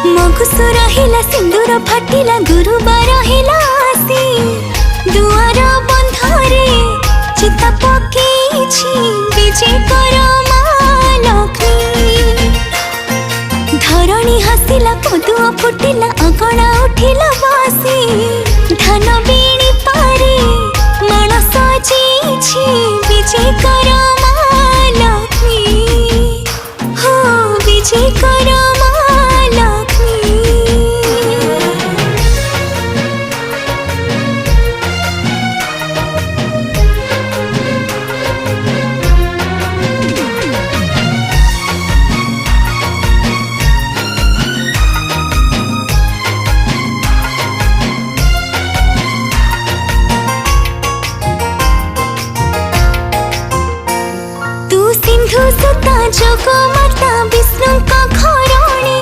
मगुसु रहिला सिंदूर फाटिला गुरुबार हिला आसी दुआर बंधरे चिता पकेछि विजय कर माँ लक्ष्मी। धरणी हसिला पदुआ फुटिला अगणा उठिला बासी धान बीणी पारे माण सजेछि विजय कर